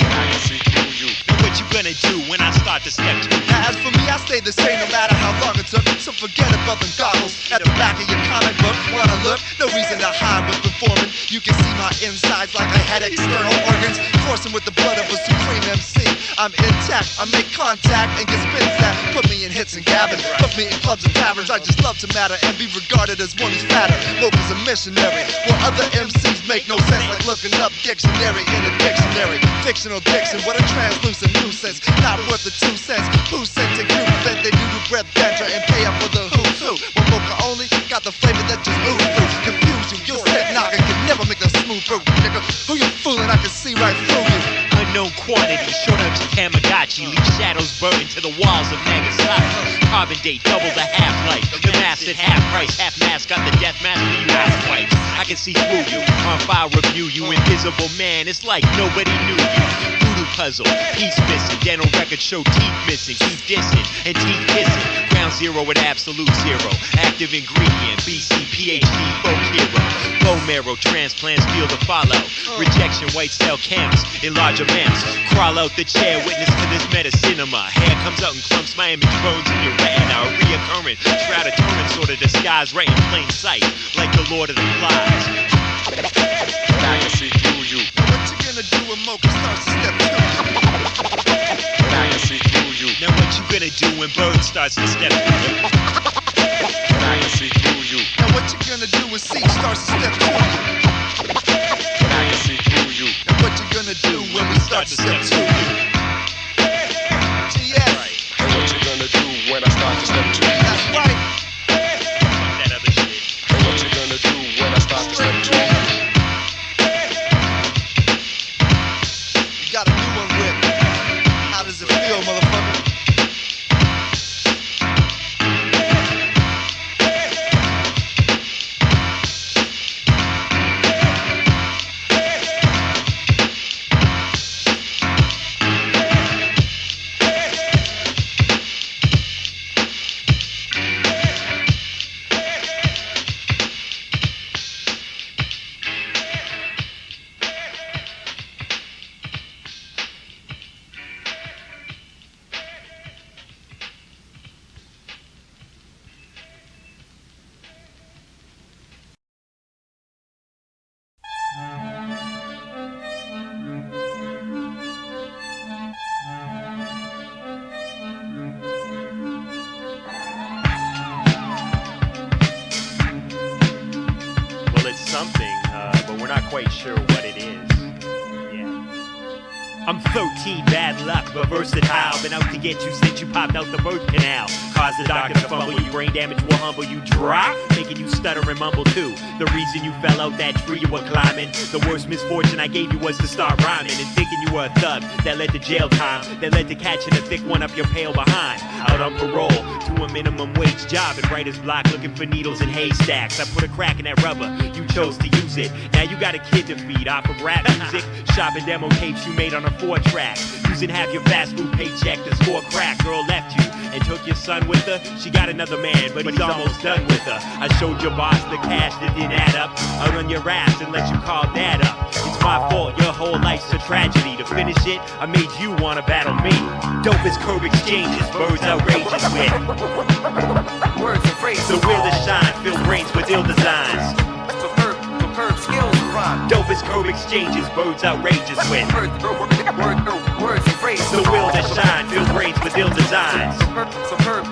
And I can see through you. Now what you gonna do when I start to step two? Now as for me, I stay the same no matter how long it took. So forget about the goggles at the back of your comic book. Wanna look? No reason to hide with performing. You can see my insides like I had external organs. Coursing with the blood of a supreme MC. I'm intact, I make contact and get spins that put me in hits and cabins, put me in clubs and taverns. I just love to matter and be regarded as one who's fatter. Moka's a missionary, while other MCs make no sense, like looking up dictionary in a dictionary. Fictional diction, what a translucent nuisance, not worth the 2 cents. Who sent a group that they do breath banter and pay up for the who's who? Well, Moka only got the flavor that just ooze through. Confuse you, your set knocker can never make the smooth through, nigga. Who you fooling? I can see right through you. Unknown quantity, short ups to Tamagotchi, leave shadows burned to the walls of Nagasaki. Carbon date, double the half-life. The mask at half price, half mask got the death mask for you ass wipes. I can see through you, on file review you, invisible man. It's like nobody knew you. Voodoo puzzle, piece missing, dental records show teeth missing, keep dissing and teeth kissing. Ground zero at absolute zero. Active ingredient, BC, PhD, folk hero. Bone marrow, transplants feel the follow. Rejection, white cell counts in large amounts. Crawl out the chair, witness to this metacinema. Hair comes out and clumps my image bones in your retina. A reoccurrent, shroud of torrent sort of disguise right in plain sight, like the Lord of the Flies. And I can see through you. Now what you gonna do when Moka starts to step two? And I can see through you. Now what you gonna do when Bird starts to step through you? And I can see through you. Now what you gonna do when Siege starts to step through you? And I can see through you. Now what you gonna do when we start to step through you? GS. And what you gonna do when I start to step through you? That's right. That other shit. And what you gonna do when I start to step through you? You got a new one, Rick. How does it feel, motherfucker? Quite sure what it is. Yeah. I'm 13, bad luck, but versatile. Been out to get you since you popped out the birth canal. Cause the doctor to fumble you, brain damage will humble you, drop, making you stutter and mumble too. The reason you fell out that tree you were climbing, the worst misfortune I gave you was to start rhyming and thinking you were a thug. That led to jail time, that led to catching a thick one up your pale behind. Out on parole, to a minimum wage job in writer's block, looking for needles in haystacks. I put a crack in that rubber, you chose to use it. Now you got a kid to feed off of rap music, shopping demo tapes you made on a 4-track. Using half your fast food paycheck to score crack. Girl left you and took your son with her. She got another man, but he's almost done with her. I showed your boss the cash that didn't add up. Out on your ass and let you call dad up. It's my fault, your whole life's a tragedy. To finish it, I made you wanna battle me. Dope as curb exchanges, birds outrageous with Words and phrases. the will to shine, fill brains with ill designs. Superb skills and rhyme. Dope as curb exchanges, birds outrageous with Words and phrases. the will to shine, fill brains with ill designs. Superb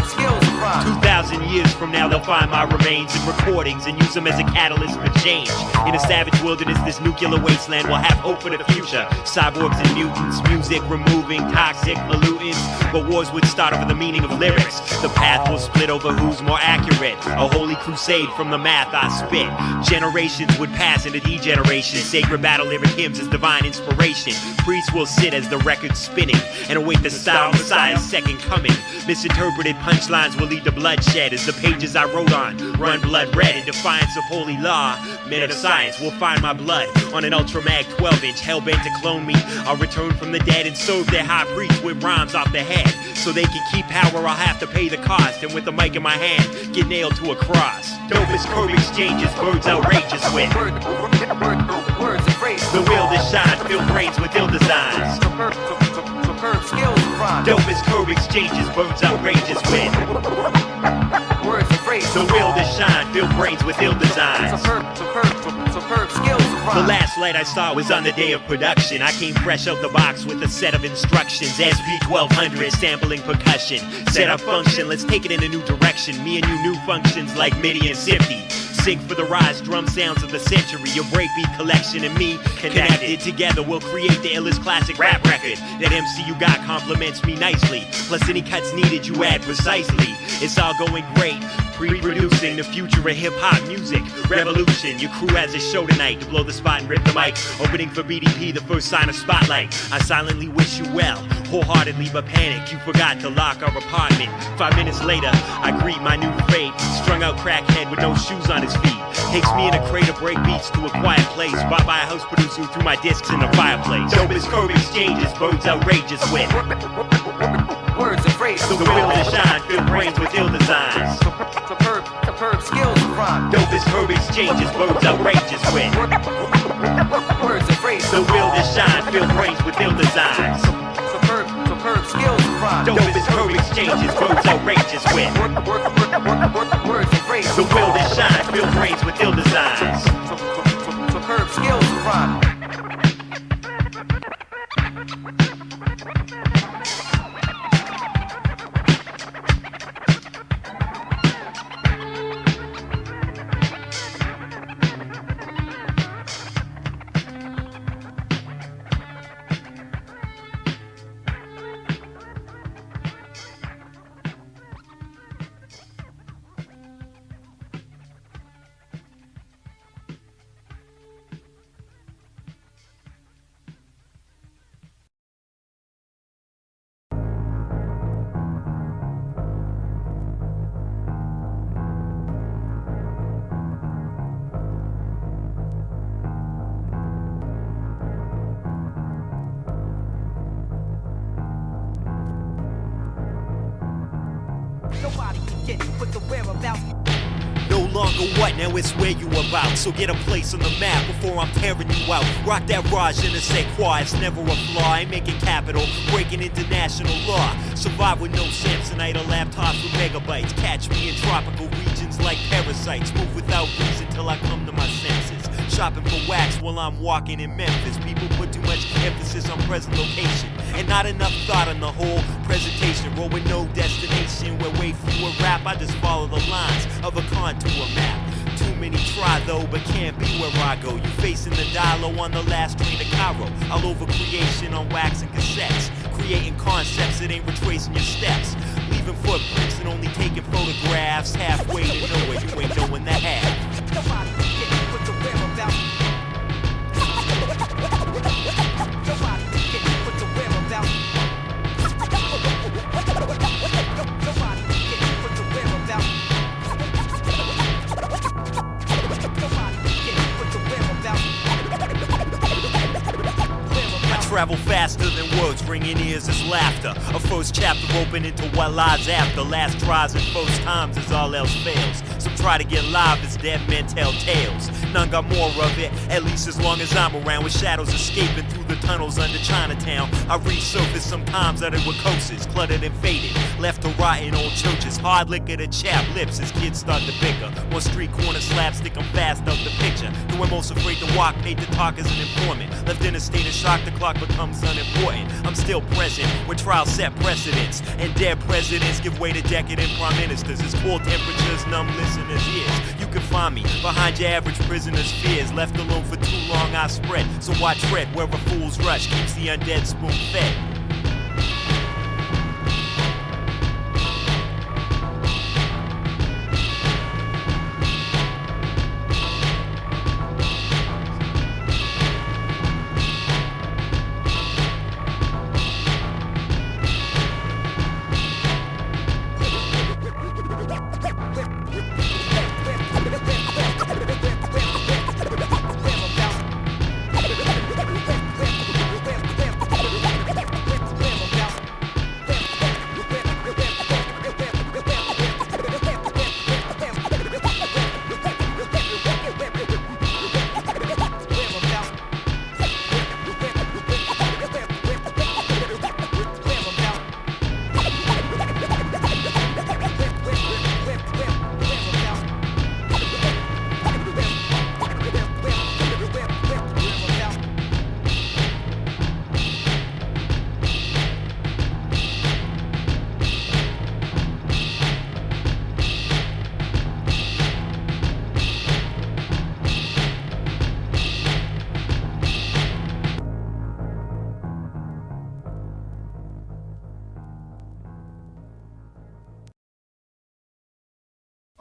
skills and rhyme. 2,000 and years from now they'll find my remains in recordings and use them as a catalyst for change. In a savage wilderness, this nuclear wasteland will have hope for the future. Cyborgs and mutants, music removing toxic pollutants. But wars would start over the meaning of lyrics. The path will split over who's more accurate. A holy crusade from the math I spit. Generations would pass into degeneration. Sacred battle lyric hymns as divine inspiration. Priests will sit as the record's spinning and await the style Messiah's second coming. Misinterpreted punchlines will lead to bloodshed as the pages I wrote on run blood red in defiance of holy law. Men of science will find my blood on an Ultramag 12-inch, hell-bent to clone me. I'll return from the dead and serve their high priest with rhymes off the head. So they can keep power, I'll have to pay the cost. And with the mic in my hand, get nailed to a cross. Dopest curve exchanges, birds outrageous with Words and phrases. the will to shine, fill brains with ill designs. Superb skills and rhymes. Dopest curve exchanges, birds outrageous with Words and phrases. the will to shine, fill brains with ill designs. Superb skills and The rhymes. last light I saw was on the day of production. I came fresh out the box with a set of instructions. SP1200, sampling percussion. Set up function, let's take it in a new direction. Me and you new functions like MIDI and SIFTY. Sync for the rise, drum sounds of the century. Your breakbeat collection and me connected together. We'll create the illest classic rap record. That MC you got compliments me nicely. Plus any cuts needed you add precisely. It's all going great. Pre-producing the future of hip-hop music. Revolution, your crew has a show tonight to blow the spot and rip the mic. Opening for BDP, the first sign of spotlight. I silently wish you well, wholeheartedly but panic. You forgot to lock our apartment. 5 minutes later, I greet my new fate. Strung out crackhead with no shoes on his feet. Takes me in a crate to break beats to a quiet place. Bought by a house producer who threw my discs in the fireplace. Dopest curve exchanges, birds outrageous with Words and phrases. the will to shine, fill brains with ill designs. Superb skills and rhymes. Dopest curve exchanges, birds outrageous with Words and phrases. the will to shine, fill brains with ill designs. Superb skills and rhymes. Dopest curve exchanges, birds outrageous with Words and phrases. the will to shine, fill brains with ill designs. Superb skills and rhymes. Nobody can get it with the whereabouts. No longer what, now it's where you about. So get a place on the map before I'm tearing you out. Rock that Raj in a Sequoia, it's never a flaw. Ain't making capital, breaking international law. Survive with no Samsonite or laptops with megabytes. Catch me in tropical regions like parasites. Move without reason till I come to my senses. Shopping for wax while I'm walking in Memphis. People put too much emphasis on present location and not enough thought on the whole presentation. Roll with no destination where way fewer rap. I just follow the lines of a contour map. Too many try though, but can't be where I go. You facing the dialogue on the last train to Cairo. All over creation on wax and cassettes. Creating concepts that ain't retracing your steps. Leaving footprints and only taking photographs. Halfway to nowhere, you ain't knowing the half. Nobody can get it with the whereabouts. Nobody can get it with the whereabouts. Nobody can get it with the whereabouts. Nobody can get it with the whereabouts. I travel faster than words, ringing ears as laughter. A first chapter open into what lies after. Last tries and first times as all else fails. Some try to get live as dead men tell tales. None got more of it, at least as long as I'm around. With shadows escaping through the tunnels under Chinatown, I resurface sometimes out of coasts, cluttered and faded, left to rot in old churches. Hard liquor to chap lips as kids start to bicker. One street corner slapstick, I'm fast out the picture. Who I'm most afraid to walk, paid to talk as an informant. Left in a state of shock, the clock becomes unimportant. I'm still present when trials set precedents, and dead presidents give way to decadent prime ministers. As cool temperatures numb listeners' ears. You can find me behind your average prisoner's fears. Left alone for too long, I spread. So I tread where a fool's rush keeps the undead spoon fed.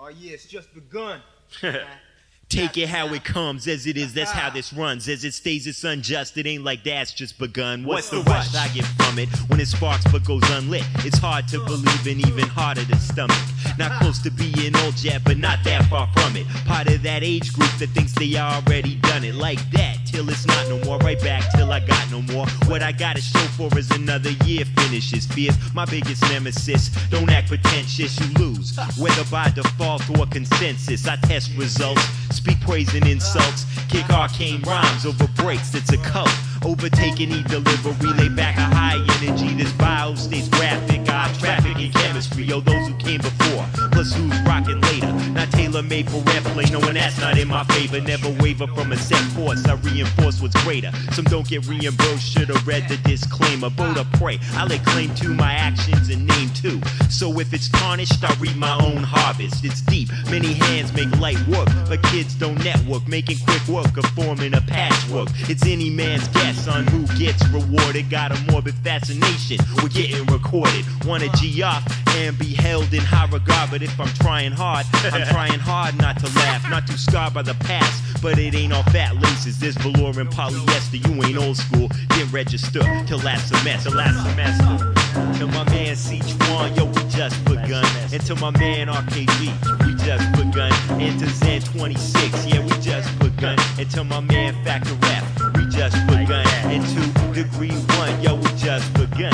Oh yeah, it's just begun. Take it how it comes, as it is, that's how this runs. As it stays, it's unjust, it ain't like that's just begun. What's the rush I get from it when it sparks but goes unlit? It's hard to believe and even harder to stomach. Not close to being old yet, but not that far from it. Part of that age group that thinks they already done it. Like that, till it's not no more, right back till I got no more. What I gotta show for is another year finishes. Fear's my biggest nemesis. Don't act pretentious, you lose. Whether by default or consensus, I test results. Speak praise and insults, kick arcane rhymes over breaks, it's a cult. Overtaking e-delivery, lay back a high energy. This bio stays graphic, eye traffic and chemistry. Yo, those who came before, plus who's rocking later. Not tailor-made for airplay, knowing that's not in my favor. Never waver from a set course, I reinforce what's greater. Some don't get reimbursed, should've read the disclaimer. Birdapres, I lay claim to my actions and name too. So if it's tarnished, I reap my own harvest. It's deep, many hands make light work, but kids don't network, making quick work of forming a patchwork. It's any man's guess on who gets rewarded. Got a morbid fascination with getting recorded. Wanna G off and be held in high regard, but if I'm trying hard, I'm trying hard not to laugh, not too scarred by the past. But it ain't all fat laces, there's velour and polyester. You ain't old school, didn't register till last semester. To my man Sichuan, yo, we just begun. And to my man RKG, we just begun. And to Zen 26, yeah, we just begun. And to my man Factor F, we just begun. And to Degree 1, yo, we just begun.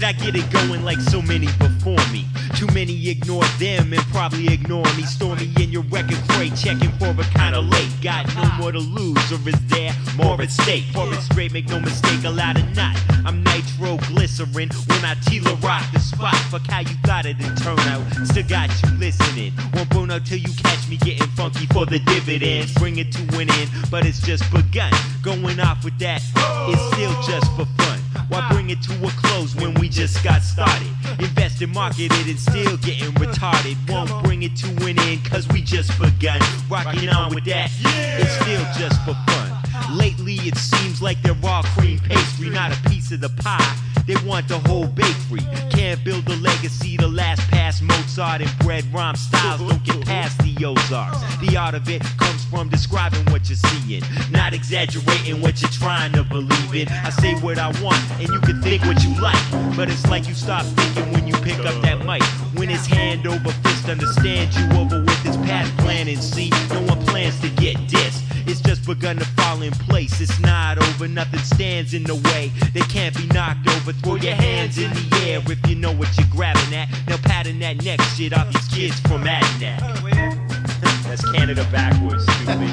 I get it going like so many before me. Too many ignore them and probably ignore me. Stormy in your record crate, checking for a kinda late. Got no more to lose, or is there more at stake? For it straight, make no mistake, allowed or not. I'm nitroglycerin when I Tila rock the spot. Fuck how you thought it'd turn out, still got you listening. Won't burn out till you catch me getting funky for the dividends. Bring it to an end, but it's just begun. Going off with that, it's still just for fun. Why bring it to a close when we just got started? Invest and market it and still getting retarded. Won't bring it to an end cause we just begun. Rocking on with that, it's still just for fun. Lately it seems like they're all cream pastry, not a piece of the pie. They want the whole bakery. Can't build a legacy to last past Mozart, and bread rhyme styles don't get past the Ozarks. The art of it comes from describing what you're seeing, not exaggerating what you're trying to believe in. I say what I want and you can think what you like, but it's like you stop thinking when you pick up that mic. When it's hand over fist, understand you over with this path planning. See, no one plans to get dissed. It's just begun to fall in place. It's not over, nothing stands in the way. They can't be knocked over. Throw your hands shit off these kids from Adnac. That's Canada backwards, stupid.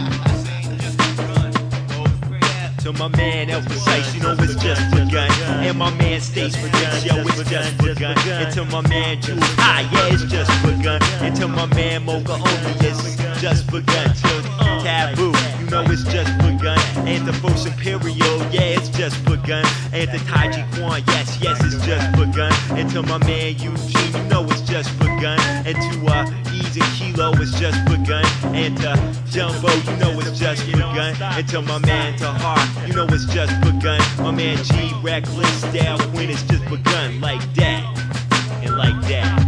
To my man El Precise, you know it's just begun. And my man Stace predicts, yo, it's just begun. And to my man Jules High, yeah, it's just begun. And to my man Moka only, it's just begun. Till Taboo, you know it's just begun. And to Fos Imperial, yeah, it's just begun. And to Taiji Kwan, yes, it's just begun. And to my man Eugene, you know it's just begun. And to Easy Kilo, it's just begun. And to Jumbo, you know it's just begun. And to my man Tahar, you know it's just begun. My man G, Reckless, Style Queen, it's just begun like that. And like that.